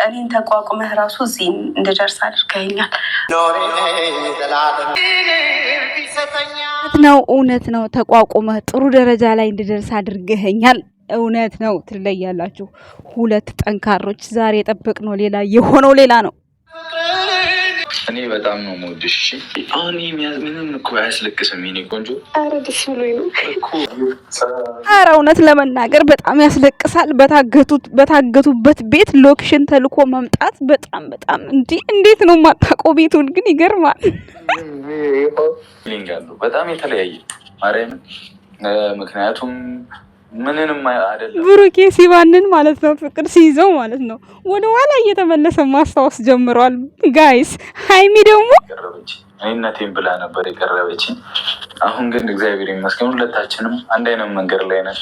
እኔን ተቋቁመህ ራሱ እዚህ እንድደርስ አድርገኸኛል። እውነት ነው። ተቋቁመህ ጥሩ ደረጃ ላይ እንድደርስ አድርገኸኛል። እውነት ነው። ትለያላችሁ። ሁለት ጠንካሮች። ዛሬ የጠበቅነው ሌላ የሆነው ሌላ ነው። እኔ በጣም ነው የምወድሽ። አሁን ምንም እኮ አያስለቅስም የእኔ ቆንጆ። ኧረ ደስ ብሎኝ ነው እኮ። ኧረ እውነት ለመናገር በጣም ያስለቅሳል። በታገቱበት ቤት ሎኬሽን ተልኮ መምጣት በጣም እንዴት ነው የማታውቀው? ቤቱን ግን ይገርማል። በጣም የተለያየ ማርያምን። ምክንያቱም ምንንም አይደለም ብሩኬ ሲባንን ማለት ነው፣ ፍቅር ሲይዘው ማለት ነው፣ ወደ ኋላ እየተመለሰ ማስታወስ ጀምሯል። ጋይስ ሀይሚ ደግሞ እኔነቴን ብላ ነበር የቀረበችኝ። አሁን ግን እግዚአብሔር ይመስገን ሁለታችንም አንድ አይነት መንገድ ላይ ነን፣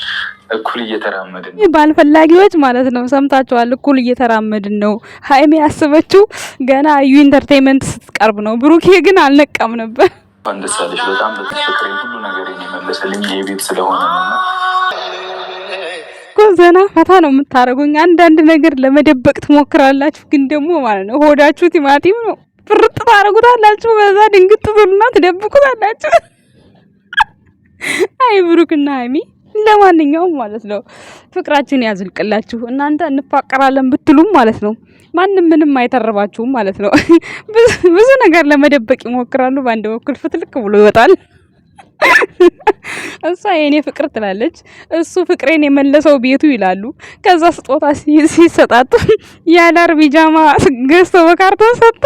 እኩል እየተራመድን ነው። ባልፈላጊዎች ማለት ነው፣ ሰምታችኋል። እኩል እየተራመድን ነው። ሀይሚ ያስበችው ገና እዩ ኢንተርቴይንመንት ስትቀርብ ነው። ብሩኬ ግን አልነቃም ነበር። አንድ ሳለሽ በጣም በተፈቅሬ ሁሉ ነገር የመለሰልኝ ይሄ ቤት ስለሆነ ነው። ዘና ፈታ ነው የምታደርጉኝ። አንዳንድ ነገር ለመደበቅ ትሞክራላችሁ፣ ግን ደግሞ ማለት ነው ሆዳችሁ ቲማቲም ነው። ፍርጥ ታደርጉታላችሁ፣ በዛ ድንግጥ ትሉና ትደብቁታላችሁ። አይ ብሩክና ሀይሚ ለማንኛውም ማለት ነው ፍቅራችን ያዝልቅላችሁ። እናንተ እንፋቀራለን ብትሉም ማለት ነው ማንም ምንም አይተርባችሁም ማለት ነው። ብዙ ነገር ለመደበቅ ይሞክራሉ፣ በአንድ በኩል ፍትልክ ብሎ ይወጣል። እሷ የኔ ፍቅር ትላለች፣ እሱ ፍቅሬን የመለሰው ቤቱ ይላሉ። ከዛ ስጦታ ሲሰጣጡ ያዳር ቢጃማ ገዝቶ በካርቶን ሰጥቶ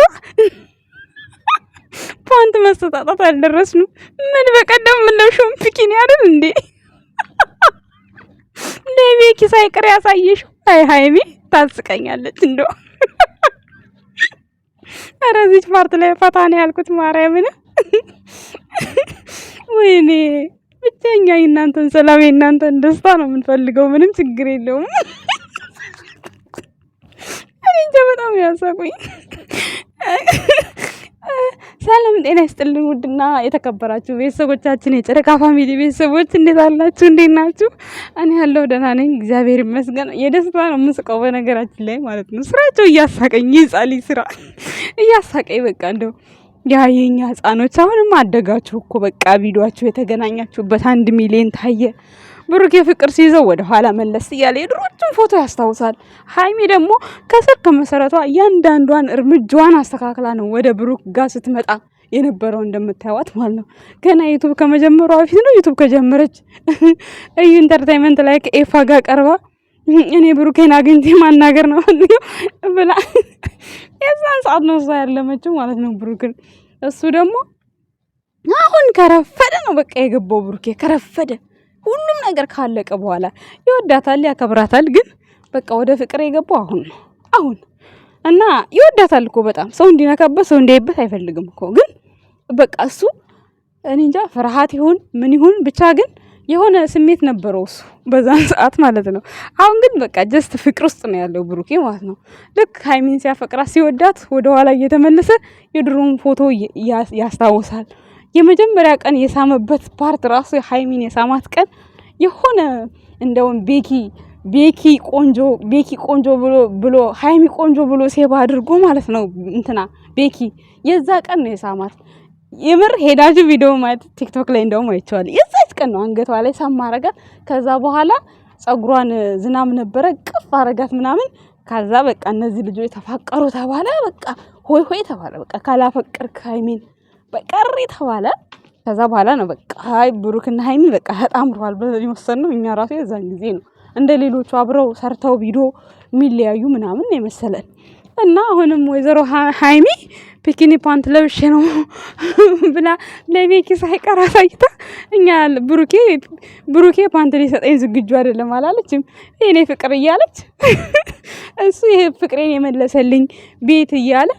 ፓንት መሰጣጣት አልደረስንም። ምን በቀደም ምንለሽም ፒኪኒ አይደል እንዴ? ለቤኪ ሳይቀር ያሳየሽው። አይ ሃይሚ ታስቀኛለች እንደው። ኧረ እዚህ ፓርት ላይ ፈታ ነው ያልኩት ማርያምን። ወይኔ ብቻኛ እናንተን ሰላም እናንተን ደስታ ነው የምንፈልገው። ምንም ችግር የለውም። እኔ በጣም ያሳቁኝ። ሰላም ጤና ይስጥልን ውድና የተከበራችሁ ቤተሰቦቻችን፣ የጨረቃ ፋሚሊ ቤተሰቦች እንዴት አላችሁ? እንዴት ናችሁ? እኔ ያለው ደህና ነኝ እግዚአብሔር ይመስገን። የደስታ ነው የምስቀው በነገራችን ላይ ማለት ነው። ስራቸው እያሳቀኝ ይጻሊ ስራ እያሳቀኝ በቃ እንደው ያ የኛ ህፃኖች አሁንም አደጋችሁ እኮ በቃ ቪዲዮአችሁ የተገናኛችሁበት 1 ሚሊዮን ታየ። ብሩክ የፍቅር ሲይዘው ወደ ኋላ መለስ እያለ የድሮቹን ፎቶ ያስታውሳል። ሀይሚ ደግሞ ከስር ከመሰረቷ እያንዳንዷን እርምጃዋን አስተካክላ ነው ወደ ብሩክ ጋር ስትመጣ የነበረው እንደምታዩት ማለት ነው። ገና ዩቲዩብ ከመጀመሯ በፊት ነው ዩቲዩብ ከጀመረች እዩ ኢንተርቴይንመንት ላይ ከኤፋ ጋር ቀርባ እኔ ብሩኬን አግኝቼ ማናገር ነው ብላ የዛን ሰዓት ነው እሷ ያለመችው ማለት ነው ብሩክን። እሱ ደግሞ አሁን ከረፈደ ነው በቃ የገባው ብሩኬ ከረፈደ። ሁሉም ነገር ካለቀ በኋላ ይወዳታል፣ ያከብራታል። ግን በቃ ወደ ፍቅር የገባው አሁን እና ይወዳታል እኮ በጣም ሰው እንዲነካበት ሰው እንዲያይበት አይፈልግም እኮ። ግን በቃ እሱ እኔ እንጃ ፍርሃት ይሁን ምን ይሁን ብቻ ግን የሆነ ስሜት ነበረው እሱ በዛን ሰዓት ማለት ነው። አሁን ግን በቃ ጀስት ፍቅር ውስጥ ነው ያለው ብሩኬ ማለት ነው። ልክ ሀይሚን ሲያፈቅራት ሲወዳት ወደ ኋላ እየተመለሰ የድሮውን ፎቶ ያስታውሳል። የመጀመሪያ ቀን የሳመበት ፓርት ራሱ ሀይሚን የሳማት ቀን የሆነ እንደውም ቤኪ ቆንጆ ብሎ ሀይሚ ቆንጆ ብሎ ሴባ አድርጎ ማለት ነው እንትና ቤኪ የዛ ቀን ነው የሳማት። የምር ሄዳጁ ቪዲዮ ማለት ቲክቶክ ላይ እንደውም አይቻለሁ። የዛች ቀን ነው አንገቷ ላይ ሳም አረጋት። ከዛ በኋላ ጸጉሯን ዝናብ ነበረ ቅፍ አረጋት ምናምን። ከዛ በቃ እነዚህ ልጆች ተፋቀሩ ተባለ። በቃ ሆይ ተባለ። በቃ ካላፈቀርክ ሀይሚን በቀሪ ተባለ። ከዛ በኋላ ነው በቃ አይ ብሩክና ሀይሚ በቃ ተጣምሯል ብለን የወሰንነው እኛ ራሱ የዛን ጊዜ ነው። እንደ ሌሎቹ አብረው ሰርተው ቪዲዮ የሚለያዩ ምናምን የመሰለን እና አሁንም ወይዘሮ ሀይሚ ፒኪኒ ፓንት ለብሼ ነው ብላ ለቤኪ ሳይቀር አሳይታ እኛ ብሩኬ ፓንት ሊሰጠኝ ዝግጁ አይደለም አላለችም። የኔ ፍቅር እያለች እሱ ይሄ ፍቅሬን የመለሰልኝ ቤት እያለ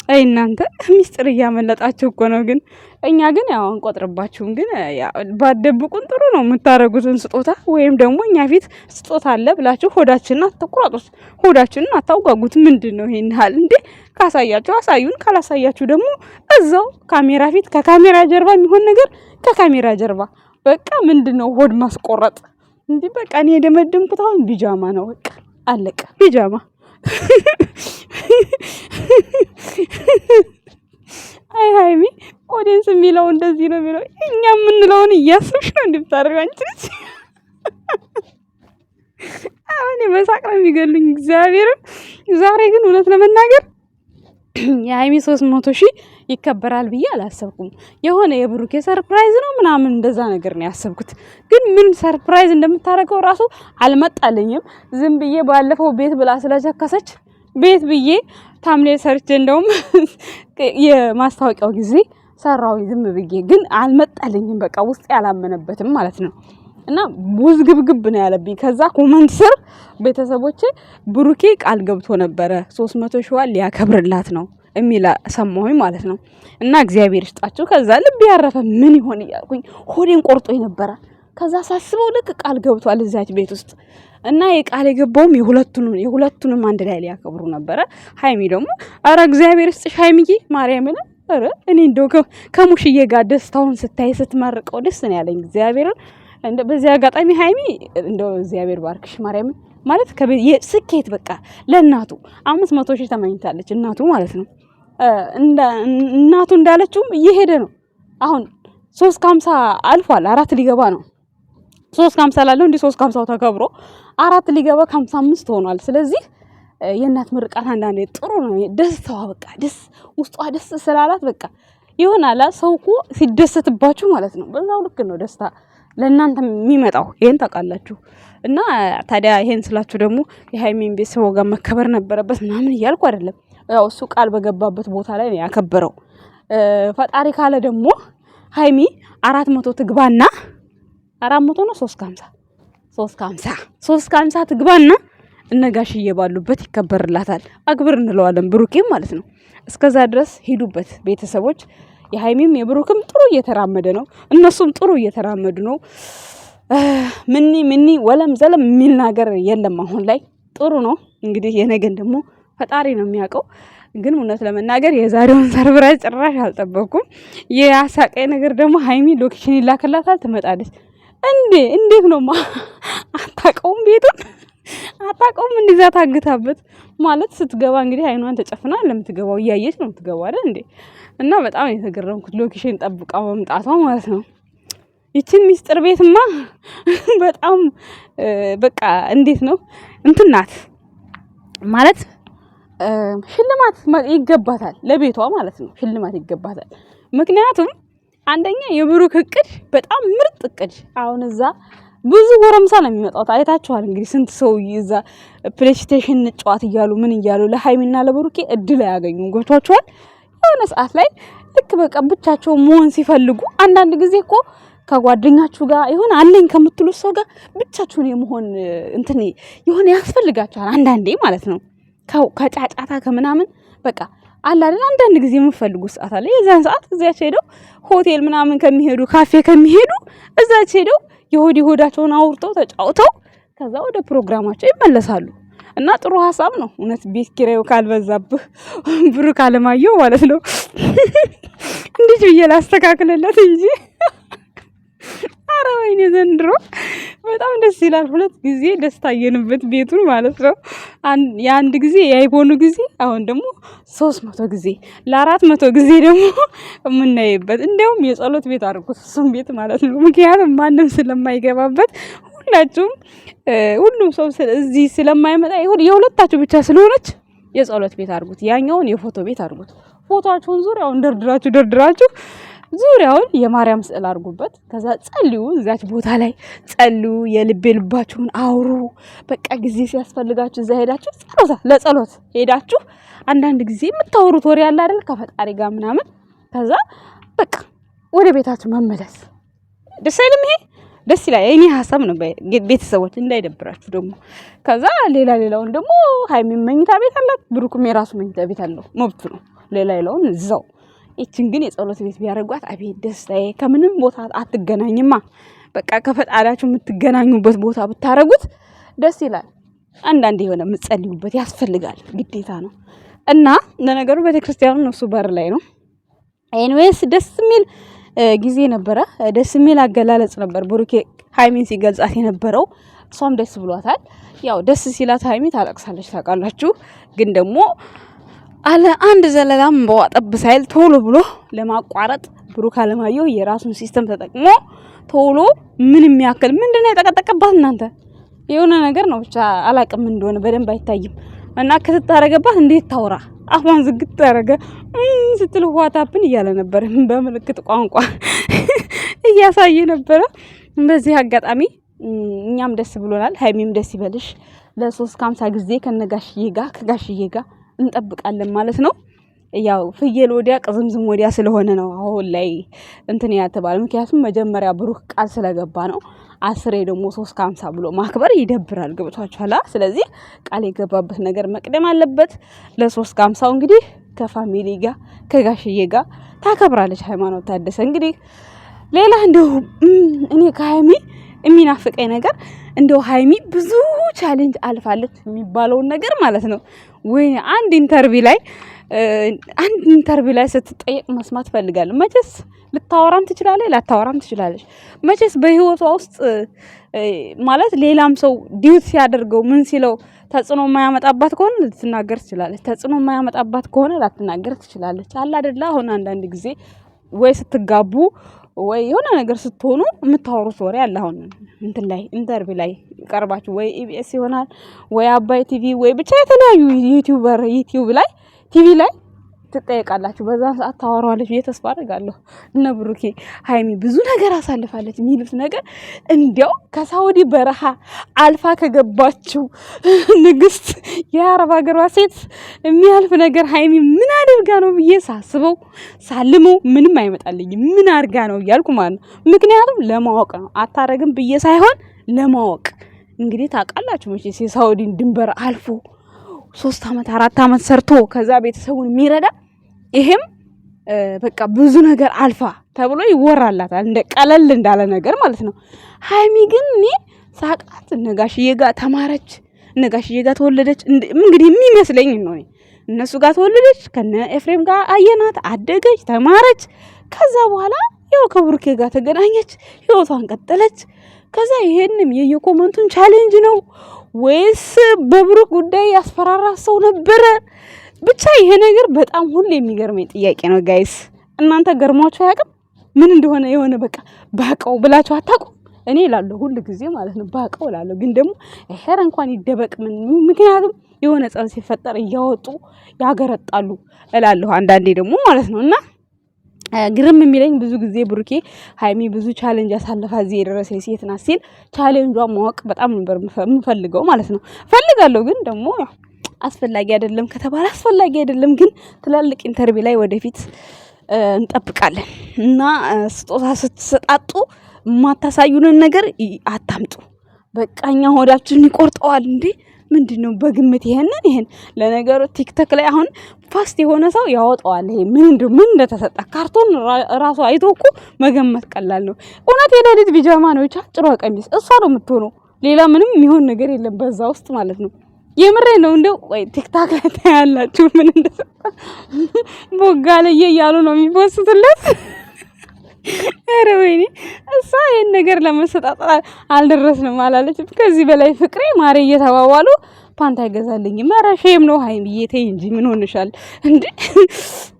አይ እናንተ ሚስጥር እያመለጣችሁ እኮ ነው። ግን እኛ ግን ያው አንቆጥርባችሁም። ግን ባደብቁን ጥሩ ነው የምታረጉትን ስጦታ ወይም ደግሞ እኛ ፊት ስጦታ አለ ብላችሁ ሆዳችንን አትቆራጡት፣ ሆዳችንን አታውጋጉት። ምንድነው ይሄን ሀል እንዴ? ካሳያችሁ አሳዩን፣ ካላሳያችሁ ደግሞ እዛው ካሜራ ፊት ከካሜራ ጀርባ የሚሆን ነገር ከካሜራ ጀርባ በቃ ምንድነው ሆድ ማስቆረጥ እንዴ? በቃ እኔ የደመደምኩት አሁን ቢጃማ ነው። በቃ አለቀ ቢጃማ አይ ሃይሚ ኦዲየንስ የሚለው እንደዚህ ነው የሚለው እኛ የምንለውን እያሰብሽ ነው እንድታደርጊ አንቺ ልጅ። አሁን በሳቅ ነው የሚገሉኝ እግዚአብሔርን። ዛሬ ግን እውነት ለመናገር የሃይሚ 300,000 ይከበራል ብዬ አላሰብኩም። የሆነ የብሩኬ ሰርፕራይዝ ነው ምናምን እንደዛ ነገር ነው ያሰብኩት። ግን ምን ሰርፕራይዝ እንደምታረገው ራሱ አልመጣልኝም። ዝም ብዬ ባለፈው ቤት ብላ ስለቸከሰች ቤት ብዬ ታምሌል ሰርቼ እንደውም የማስታወቂያው ጊዜ ሰራው ዝም ብዬ፣ ግን አልመጣልኝም። በቃ ውስጥ ያላመነበትም ማለት ነው። እና ውዝግብግብ ነው ያለብኝ። ከዛ ኮመንት ስር ቤተሰቦቼ ብሩኬ ቃል ገብቶ ነበረ 300,000 ሊያከብርላት ነው የሚል ሰማሁኝ ማለት ነው። እና እግዚአብሔር ይስጣችሁ። ከዛ ልብ ያረፈ ምን ይሆን እያልኩኝ ሆዴን ቆርጦኝ ነበረ። ከዛ ሳስበው ልክ ቃል ገብቷል እዛች ቤት ውስጥ እና የቃል የገባውም የሁለቱንም አንድ ላይ ሊያከብሩ ነበረ። ሃይሚ ደግሞ አረ እግዚአብሔር ይስጥሽ ሃይሚዬ ማርያምን። አረ እኔ እንደው ከሙሽዬ ጋር ደስታውን ስታይ ስትመርቀው ደስ ነው ያለኝ እግዚአብሔርን። እንደ በዚህ አጋጣሚ ሃይሚ እንደው እግዚአብሔር ባርክሽ ማርያምን። ማለት ስኬት በቃ ለእናቱ 500,000 ተመኝታለች እናቱ ማለት ነው። እናቱ እንዳለችውም እየሄደ ነው። አሁን 350 አልፏል። 4 ሊገባ ነው። 350 ላለው እንዴ 350 ተከብሮ 4 ሊገባ 55 ሆኗል። ስለዚህ የእናት ምርቃት አንዳንዴ ጥሩ ነው። ደስታዋ በቃ ደስ ውስጧ ደስ ስላላት በቃ ይሆናል። ሰው እኮ ሲደሰትባችሁ ማለት ነው በዛው ልክ ነው ደስታ ለእናንተ የሚመጣው። ይሄን ታውቃላችሁ። እና ታዲያ ይሄን ስላችሁ ደግሞ የሃይሚን ቤተሰብ ጋር መከበር ነበረበት ምናምን እያልኩ አይደለም። ያው እሱ ቃል በገባበት ቦታ ላይ ነው ያከበረው። ፈጣሪ ካለ ደግሞ ሃይሚ 400 ትግባና 400 ነው 350 ትግባና እነጋሽዬ ባሉበት ይከበርላታል። አክብር እንለዋለን ብሩኬም ማለት ነው። እስከዛ ድረስ ሄዱበት ቤተሰቦች። የሃይሚም የብሩክም ጥሩ እየተራመደ ነው። እነሱም ጥሩ እየተራመዱ ነው። ምኒ ወለም ዘለም የሚል ነገር የለም አሁን ላይ ጥሩ ነው። እንግዲህ የነገን ደግሞ ፈጣሪ ነው የሚያውቀው። ግን እውነት ለመናገር የዛሬውን ሰርፕራይዝ ጭራሽ አልጠበቅኩም። የአሳቀኝ ነገር ደግሞ ሃይሚ ሎኬሽን ይላክላታል ትመጣለች። እንዴት ነው አታውቀውም? ቤቱን አታውቀውም? እንደዛ ታግታበት ማለት ስትገባ እንግዲህ አይኗን ተጨፍና ለምትገባው እያየች ነው የምትገባው አይደል እንዴ? እና በጣም የተገረምኩት ሎኬሽን ጠብቃ መምጣቷ ማለት ነው። ይችን ሚስጥር ቤትማ በጣም በቃ እንዴት ነው እንትን ናት ማለት ሽልማት ይገባታል ለቤቷ ማለት ነው። ሽልማት ይገባታል። ምክንያቱም አንደኛ የብሩክ እቅድ በጣም ምርጥ እቅድ። አሁን እዛ ብዙ ጎረምሳ ነው የሚመጣው። አይታችኋል እንግዲህ ስንት ሰው እዛ ፕሌይስቴሽን ጨዋታ እያሉ ምን እያሉ ለሃይሚና ለብሩኬ እድል አያገኙም። ገብቷችኋል? የሆነ ሰዓት ላይ ልክ በቃ ብቻቸው መሆን ሲፈልጉ አንዳንድ ጊዜ እኮ ከጓደኛችሁ ጋር ይሆን አለኝ ከምትሉ ሰው ጋር ብቻችሁን የመሆን እንትን ይሆን ያስፈልጋችኋል አንዳንዴ ማለት ነው። ከጫጫታ ከምናምን በቃ አለ አይደል አንዳንድ ጊዜ የምፈልጉ ሰዓት አለ። የዛን ሰዓት እዛች ሄደው ሆቴል ምናምን ከሚሄዱ ካፌ ከሚሄዱ እዛች ሄደው የሆዳቸውን አውርተው ተጫውተው ከዛ ወደ ፕሮግራማቸው ይመለሳሉ። እና ጥሩ ሀሳብ ነው እውነት። ቤት ኪራዩ ካልበዛብህ ብሩክ አለማየሁ ማለት ነው እንዴት ብዬ ላስተካክልለት እንጂ አረ ወይኔ ዘንድሮ በጣም ደስ ይላል። 2 ጊዜ ደስታ አየንበት ቤቱን ማለት ነው። የአንድ ጊዜ የአይቦኑ ጊዜ፣ አሁን ደግሞ 300 ጊዜ ለ400 ጊዜ ደግሞ የምናይበት። እንዲያውም የጸሎት ቤት አድርጉት እሱም ቤት ማለት ነው። ምክንያቱም ማንም ስለማይገባበት ሁሉም ሰው እዚህ ስለማይመጣ የሁለታችሁ ብቻ ስለሆነች የጸሎት ቤት አድርጉት። ያኛውን የፎቶ ቤት አድርጉት። ፎቶአችሁን ዙሪያውን ደርድራችሁ ዙሪያውን የማርያም ስዕል አድርጉበት። ከዛ ጸልዩ፣ እዛች ቦታ ላይ ጸልዩ፣ ልባችሁን አውሩ። በቃ ጊዜ ሲያስፈልጋችሁ እዛ ሄዳችሁ ለጸሎት ሄዳችሁ አንዳንድ ጊዜ የምታወሩት ወሬ ያለ አይደል ከፈጣሪ ጋር ምናምን። ከዛ በቃ ወደ ቤታችሁ መመለስ ደስ አይልም? ይሄ ደስ ይላል። የኔ ሀሳብ ነው። ቤተሰቦች እንዳይደብራችሁ ደግሞ። ከዛ ሌላውን ደግሞ ሃይሚ መኝታ ቤት አላት፣ ብሩክም የራሱ መኝታ ቤት አለው፣ መብቱ ነው። ሌላውን እዛው። ይችን ግን የጸሎት ቤት ቢያደርጓት አቤት ደስታዬ። ከምንም ቦታ አትገናኝማ። በቃ ከፈጣሪያችሁ የምትገናኙበት ቦታ ብታረጉት ደስ ይላል። አንዳንዴ የሆነ የምትጸልዩበት ያስፈልጋል፣ ግዴታ ነው። እና ለነገሩ ቤተክርስቲያኑ እሱ በር ላይ ነው። ኤኒዌይስ ደስ የሚል ጊዜ ነበረ። ደስ የሚል አገላለጽ ነበር ብሩኬ ሃይሚን ሲገልጻት የነበረው። እሷም ደስ ብሏታል። ያው ደስ ሲላት ሀይሚ ታለቅሳለች ታውቃላችሁ። ግን ደግሞ አለ አንድ ዘለላም በዋጠብ ሳይል ቶሎ ብሎ ለማቋረጥ ብሩክ አለማየሁ የራሱን ሲስተም ተጠቅሞ ቶሎ ምን የሚያክል ምንድነው የጠቀጠቀባት እናንተ የሆነ ነገር ነው ብቻ አላቅም እንደሆነ በደንብ አይታይም። እና ከተታረገባት እንዴት ታውራ አፏን ዝግት ታረገ ስትል ዋታፕን እያለ ነበር በምልክት ቋንቋ እያሳየ ነበር። በዚህ አጋጣሚ እኛም ደስ ብሎናል። ሀይሚም ደስ ይበልሽ። ለ350 ጊዜ ከጋሽዬ ጋር እንጠብቃለን ማለት ነው። ያው ፍየል ወዲያ ቅዝምዝም ወዲያ ስለሆነ ነው አሁን ላይ እንትን ያተባለ። ምክንያቱም መጀመሪያ ብሩክ ቃል ስለገባ ነው። 10 ደግሞ 350 ብሎ ማክበር ይደብራል። ገብቷችኋል? ስለዚህ ቃል የገባበት ነገር መቅደም አለበት። ለ350 እንግዲህ ከፋሚሊ ጋር ከጋሽዬ ጋር ታከብራለች ሃይማኖት ታደሰ። እንግዲህ ሌላ እንደው እኔ ከሀይሚ የሚናፍቀኝ ነገር እንደው ሀይሚ ብዙ ቻሌንጅ አልፋለች የሚባለውን ነገር ማለት ነው። ወይ አንድ ኢንተርቪው ላይ ስትጠየቅ መስማት ፈልጋለሁ። መቼስ ልታወራም ትችላለች ላታወራም ትችላለች። መቼስ በህይወቷ ውስጥ ማለት ሌላም ሰው ዲዩት ሲያደርገው ምን ሲለው ተጽዕኖ የማያመጣባት ከሆነ ልትናገር ትችላለች። ተጽዕኖ የማያመጣባት ከሆነ ላትናገር ትችላለች። አለ አይደለ? አሁን አንዳንድ ጊዜ ወይ ስትጋቡ ወይ የሆነ ነገር ስትሆኑ የምታወሩት ወሬ አለ። አሁን እንትን ላይ ኢንተርቪው ላይ ቀርባችሁ ወይ ኢቢኤስ ይሆናል ወይ አባይ ቲቪ ወይ ብቻ የተለያዩ ዩቲዩብ ላይ ቲቪ ላይ ትጠየቃላችሁ። በዛ ሰዓት ታወራዋለች ብዬ ተስፋ አደርጋለሁ። እነ ብሩኬ ሀይሚ ብዙ ነገር አሳልፋለች የሚሉት ነገር እንዲያው ከሳውዲ በረሃ አልፋ ከገባችው ንግስት የአረብ ሀገሯ ሴት የሚያልፍ ነገር ሀይሚ ምን አድርጋ ነው ብዬ ሳስበው ሳልመው ምንም አይመጣልኝም። ምን አድርጋ ነው እያልኩ ማለት ነው። ምክንያቱም ለማወቅ ነው አታረግም ብዬ ሳይሆን ለማወቅ እንግዲህ ታውቃላችሁ መቼስ የሳውዲን ድንበር አልፎ 3 አመት 4 አመት ሰርቶ ከዛ ቤተሰቡን የሚረዳ ይሄም በቃ ብዙ ነገር አልፋ ተብሎ ይወራላታል እንደ ቀለል እንዳለ ነገር ማለት ነው። ሀይሚ ግን እኔ ሳቃት ነጋሽዬ ጋር ተማረች፣ ነጋሽዬ ጋር ተወለደች። እንግዲህ የሚመስለኝ ነው እነሱ ጋር ተወለደች፣ ከነ ኤፍሬም ጋር አየናት፣ አደገች፣ ተማረች። ከዛ በኋላ ያው ከብሩኬ ጋር ተገናኘች፣ ህይወቷን ቀጠለች። ከዛ ይሄንም የየኮመንቱን ቻሌንጅ ነው ወይስ በብሩክ ጉዳይ ያስፈራራ ሰው ነበረ? ብቻ ይሄ ነገር በጣም ሁሉ የሚገርመኝ ጥያቄ ነው ጋይስ። እናንተ ገርሟችሁ አያውቅም? ምን እንደሆነ የሆነ በቃ ባቀው ብላችሁ አታውቁም? እኔ እላለሁ ሁሉ ጊዜ ማለት ነው ባቀው እላለሁ። ግን ደግሞ ሄር እንኳን ይደበቅ ምክንያቱም የሆነ ጸብ ሲፈጠር እያወጡ ያገረጣሉ እላለሁ አንዳንዴ ደግሞ ማለት ነው። እና ግርም የሚለኝ ብዙ ጊዜ ብሩኬ ሀይሚ ብዙ ቻሌንጅ ያሳለፋ እዚህ የደረሰ ሴት ናት ሲል ቻሌንጇን ማወቅ በጣም ነበር የምፈልገው ማለት ነው። ፈልጋለሁ ግን ደግሞ አስፈላጊ አይደለም ከተባለ አስፈላጊ አይደለም። ግን ትላልቅ ኢንተርቪው ላይ ወደፊት እንጠብቃለን እና ስጦታ ስትሰጣጡ የማታሳዩንን ነገር አታምጡ። በቃኛ ሆዳችሁን ይቆርጠዋል እንዴ? ምንድነው በግምት ይሄን ለነገሩ ቲክቶክ ላይ አሁን ፋስት የሆነ ሰው ያወጣዋል። ይሄ ምን እንደተሰጣ ካርቶን ራሱ አይቶ እኮ መገመት ቀላል ነው። እውነት የሌሊት ቢጃማ ነው ጫጭሯ ቀሚስ እሷ ነው የምትሆነው። ሌላ ምንም የሚሆን ነገር የለም በዛ ውስጥ ማለት ነው። የምሬ ነው። እንደው ወይ ቲክቶክ ላይ ታያላችሁ ምን እንደሰጣ ቦጋለየ እያሉ ነው የሚፖስቱለት። ኧረ ወይኔ እሷ ይሄን ነገር ለመሰጣጣት አልደረስንም አላለችም። ከዚህ በላይ ፍቅሬ ማሬ እየተባባሉ ፓንታ አይገዛልኝም። ኧረ ሼም ነው ሀይሚዬ ተይ እንጂ ምን ሆነሻል እንዴ?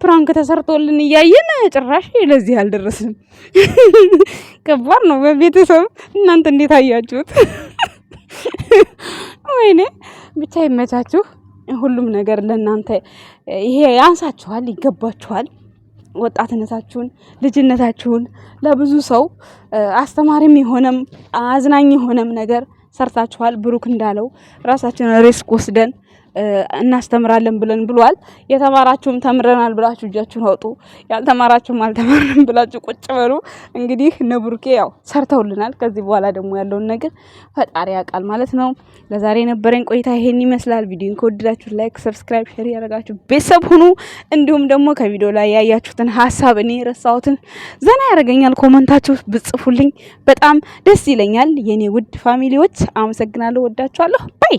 ፕራንክ ተሰርቶልን እያየን ጭራሽ ለዚህ አልደረስንም። ከባድ ነው በቤተሰብ። እናንተ እንዴት አያችሁት? ወይኔ ብቻ ይመቻችሁ። ሁሉም ነገር ለእናንተ ይሄ ያንሳችኋል፣ ይገባችኋል። ወጣትነታችሁን ልጅነታችሁን ለብዙ ሰው አስተማሪም የሆነም አዝናኝ የሆነም ነገር ሰርታችኋል። ብሩክ እንዳለው ራሳችንን ሪስክ ወስደን እናስተምራለን ብለን ብሏል። የተማራችሁም ተምረናል ብላችሁ እጃችሁን አውጡ፣ ያልተማራችሁም አልተማርንም ብላችሁ ቁጭ በሉ። እንግዲህ እነ ብሩኬ ያው ሰርተውልናል። ከዚህ በኋላ ደግሞ ያለውን ነገር ፈጣሪ ያውቃል ማለት ነው። ለዛሬ የነበረኝ ቆይታ ይሄን ይመስላል። ቪዲዮን ከወደዳችሁ ላይክ፣ ሰብስክራይብ፣ ሼር ያደርጋችሁ ቤተሰብ ሁኑ። እንዲሁም ደግሞ ከቪዲዮ ላይ ያያችሁትን ሀሳብ እኔ ረሳሁትን ዘና ያደርገኛል ኮመንታችሁ ብጽፉልኝ በጣም ደስ ይለኛል። የኔ ውድ ፋሚሊዎች አመሰግናለሁ፣ ወዳችኋለሁ። ባይ